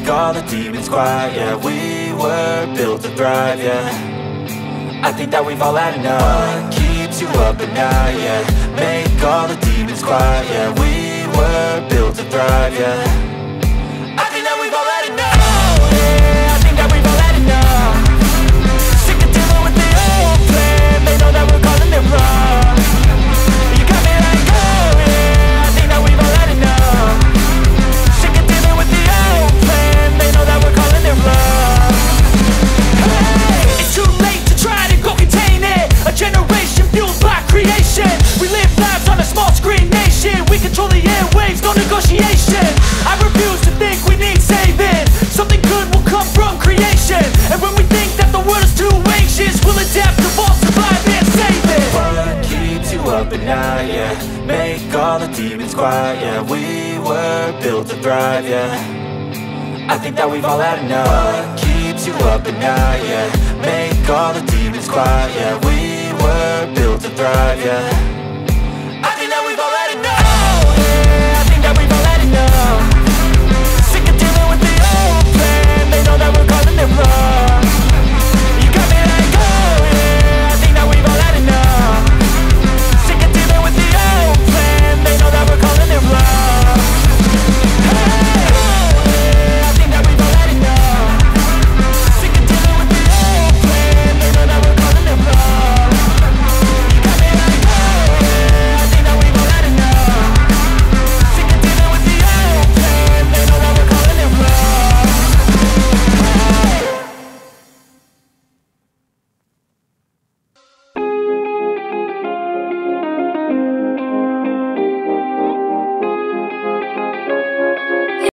make all the demons quiet. Yeah, we were built to thrive, yeah. I think that we've all had enough. What keeps you up at night, yeah. Make all the demons quiet, yeah. We were built to thrive, yeah. I think that we've all had enough. Oh, yeah, I think that we've all had enough. Sick of dealing with the old plan. They know that we're calling it wrong. You got me like, oh yeah, I think that we've all had enough. Sick of dealing with the old plan. They know that we're calling it wrong. Hey, it's too late to try to go contain it. A generation fueled by creation. We live lives on a small screen nation. We control the airwaves, no negotiation. I refuse to think we need saving. Something good will come from creation. And when we think that the world is too anxious, we'll adapt, evolve, survive and save it. What keeps you up at night, yeah. Make all the demons quiet, yeah. We were built to thrive, yeah. I think that we've all had enough. What keeps you up at night, yeah. Make all the demons quiet, yeah. We were built to thrive, yeah.